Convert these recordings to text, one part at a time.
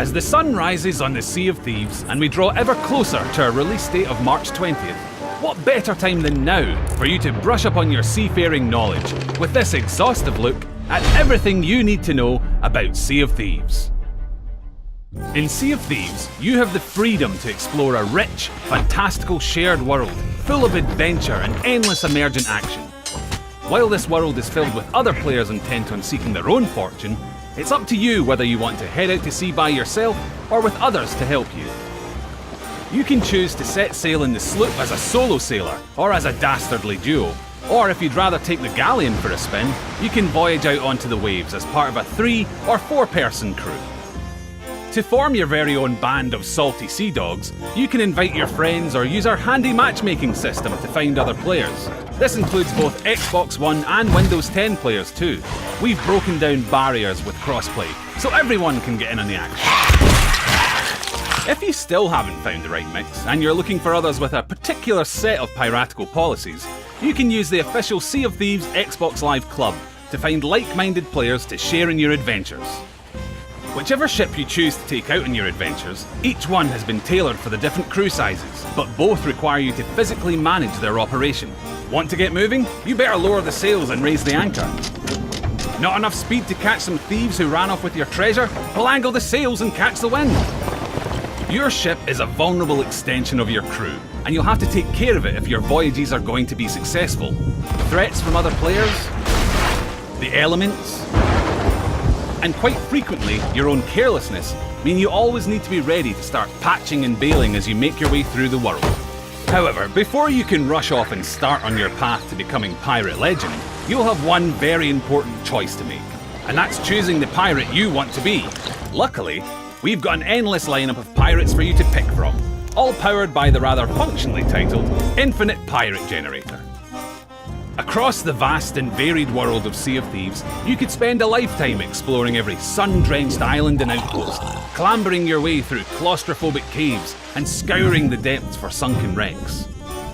As the sun rises on the Sea of Thieves and we draw ever closer to our release date of March 20th, what better time than now for you to brush up on your seafaring knowledge with this exhaustive look at everything you need to know about Sea of Thieves. In Sea of Thieves, you have the freedom to explore a rich, fantastical shared world full of adventure and endless emergent action. While this world is filled with other players intent on seeking their own fortune, it's up to you whether you want to head out to sea by yourself or with others to help you. You can choose to set sail in the sloop as a solo sailor or as a dastardly duo, or if you'd rather take the galleon for a spin, you can voyage out onto the waves as part of a 3 or 4 person crew. To form your very own band of salty sea dogs, you can invite your friends or use our handy matchmaking system to find other players. This includes both Xbox One and Windows 10 players too. We've broken down barriers with crossplay, so everyone can get in on the action. If you still haven't found the right mix, and you're looking for others with a particular set of piratical policies, you can use the official Sea of Thieves Xbox Live Club to find like-minded players to share in your adventures. Whichever ship you choose to take out on your adventures, each one has been tailored for the different crew sizes, but both require you to physically manage their operation. Want to get moving? You better lower the sails and raise the anchor. Not enough speed to catch some thieves who ran off with your treasure? Well, angle the sails and catch the wind. Your ship is a vulnerable extension of your crew, and you'll have to take care of it if your voyages are going to be successful. Threats from other players, the elements, and quite frequently your own carelessness mean you always need to be ready to start patching and bailing as you make your way through the world. However, before you can rush off and start on your path to becoming pirate legend, you'll have one very important choice to make, and that's choosing the pirate you want to be. Luckily, we've got an endless lineup of pirates for you to pick from, all powered by the rather functionally titled Infinite Pirate Generator. Across the vast and varied world of Sea of Thieves, you could spend a lifetime exploring every sun-drenched island and outpost, clambering your way through claustrophobic caves and scouring the depths for sunken wrecks.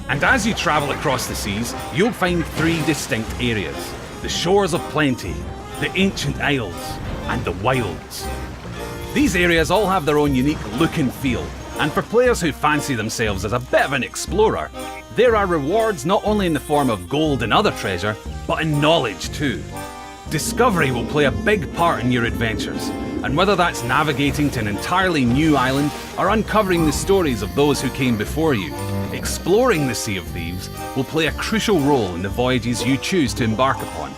And as you travel across the seas, you'll find 3 distinct areas: the shores of plenty, the ancient isles, and the wilds. These areas all have their own unique look and feel, and for players who fancy themselves as a bit of an explorer, there are rewards not only in the form of gold and other treasure, but in knowledge too. Discovery will play a big part in your adventures, and whether that's navigating to an entirely new island or uncovering the stories of those who came before you, exploring the Sea of Thieves will play a crucial role in the voyages you choose to embark upon.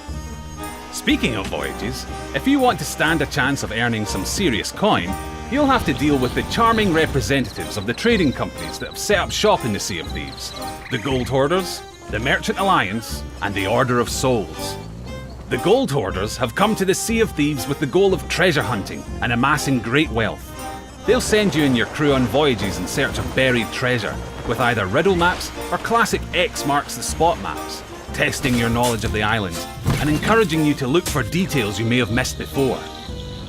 Speaking of voyages, if you want to stand a chance of earning some serious coin, you'll have to deal with the charming representatives of the trading companies that have set up shop in the Sea of Thieves: the Gold Hoarders, the Merchant Alliance, and the Order of Souls. The Gold Hoarders have come to the Sea of Thieves with the goal of treasure hunting and amassing great wealth. They'll send you and your crew on voyages in search of buried treasure, with either riddle maps or classic X marks the spot maps, testing your knowledge of the islands and encouraging you to look for details you may have missed before.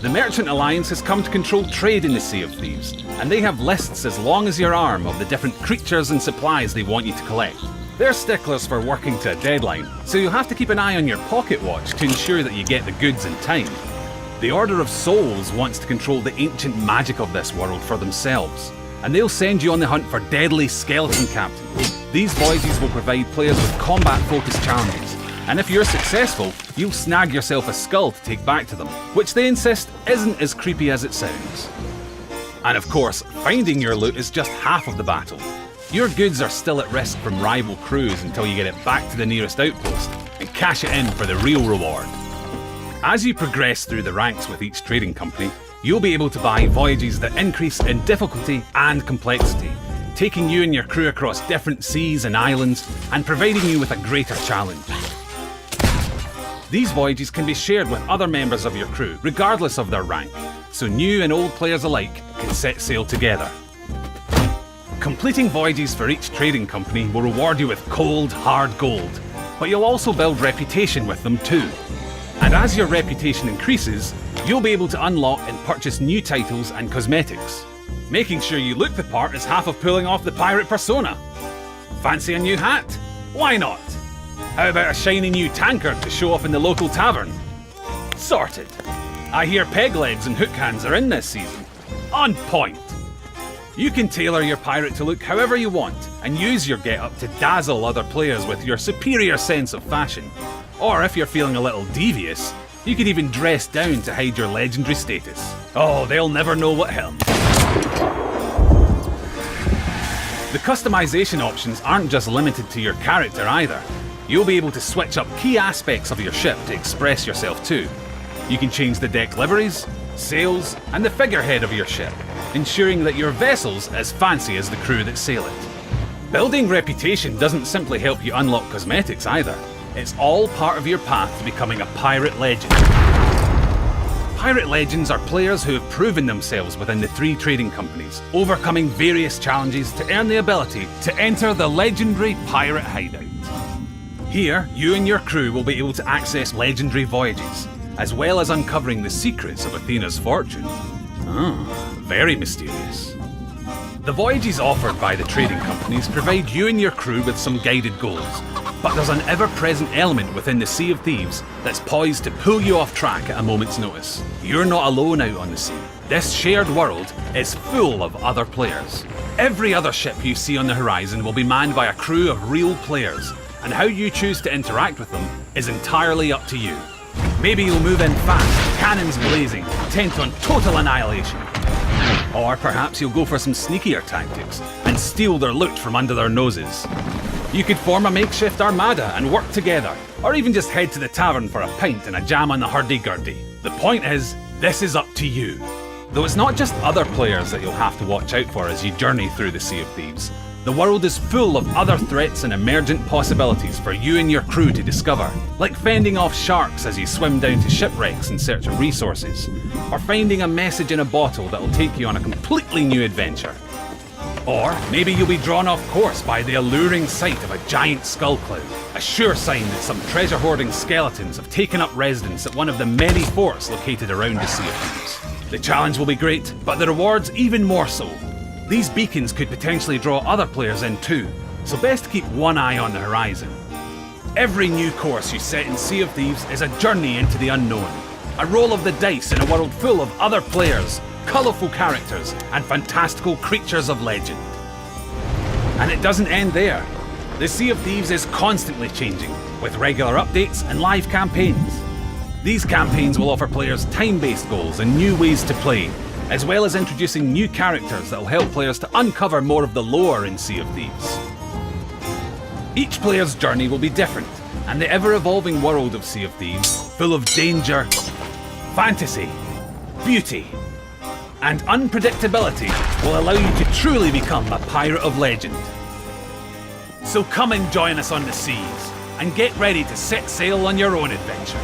The Merchant Alliance has come to control trade in the Sea of Thieves, and they have lists as long as your arm of the different creatures and supplies they want you to collect. They're sticklers for working to a deadline, so you'll have to keep an eye on your pocket watch to ensure that you get the goods in time. The Order of Souls wants to control the ancient magic of this world for themselves, and they'll send you on the hunt for deadly skeleton captains. These voyages will provide players with combat-focused challenges, and if you're successful, you'll snag yourself a skull to take back to them, which they insist isn't as creepy as it sounds. And of course, finding your loot is just half of the battle. Your goods are still at risk from rival crews until you get it back to the nearest outpost and cash it in for the real reward. As you progress through the ranks with each trading company, you'll be able to buy voyages that increase in difficulty and complexity, taking you and your crew across different seas and islands and providing you with a greater challenge. These voyages can be shared with other members of your crew, regardless of their rank, so new and old players alike can set sail together. Completing voyages for each trading company will reward you with cold, hard gold, but you'll also build reputation with them too. And as your reputation increases, you'll be able to unlock and purchase new titles and cosmetics. Making sure you look the part is half of pulling off the pirate persona. Fancy a new hat? Why not? How about a shiny new tankard to show off in the local tavern? Sorted. I hear peg legs and hook hands are in this season. On point! You can tailor your pirate to look however you want, and use your get-up to dazzle other players with your superior sense of fashion. Or if you're feeling a little devious, you could even dress down to hide your legendary status. Oh, they'll never know what hit 'em. The customization options aren't just limited to your character either. You'll be able to switch up key aspects of your ship to express yourself too. You can change the deck liveries, sails, and the figurehead of your ship, ensuring that your vessel's as fancy as the crew that sail it. Building reputation doesn't simply help you unlock cosmetics either. It's all part of your path to becoming a pirate legend. Pirate legends are players who have proven themselves within the 3 trading companies, overcoming various challenges to earn the ability to enter the legendary pirate hideout. Here, you and your crew will be able to access legendary voyages, as well as uncovering the secrets of Athena's fortune. Very mysterious. The voyages offered by the trading companies provide you and your crew with some guided goals, but there's an ever-present element within the Sea of Thieves that's poised to pull you off track at a moment's notice. You're not alone out on the sea. This shared world is full of other players. Every other ship you see on the horizon will be manned by a crew of real players, and how you choose to interact with them is entirely up to you. Maybe you'll move in fast, cannons blazing, intent on total annihilation. Or perhaps you'll go for some sneakier tactics and steal their loot from under their noses. You could form a makeshift armada and work together, or even just head to the tavern for a pint and a jam on the hurdy-gurdy. The point is, this is up to you. Though it's not just other players that you'll have to watch out for as you journey through the Sea of Thieves. The world is full of other threats and emergent possibilities for you and your crew to discover, like fending off sharks as you swim down to shipwrecks in search of resources, or finding a message in a bottle that will take you on a completely new adventure. Or maybe you'll be drawn off course by the alluring sight of a giant skull cloud, a sure sign that some treasure-hoarding skeletons have taken up residence at one of the many forts located around the Sea of Thieves. The challenge will be great, but the rewards even more so. These beacons could potentially draw other players in too, so best keep one eye on the horizon. Every new course you set in Sea of Thieves is a journey into the unknown, a roll of the dice in a world full of other players, colourful characters, and fantastical creatures of legend. And it doesn't end there. The Sea of Thieves is constantly changing, with regular updates and live campaigns. These campaigns will offer players time-based goals and new ways to play, as well as introducing new characters that will help players to uncover more of the lore in Sea of Thieves. Each player's journey will be different, and the ever-evolving world of Sea of Thieves, full of danger, fantasy, beauty, and unpredictability, will allow you to truly become a pirate of legend. So come and join us on the seas, and get ready to set sail on your own adventure.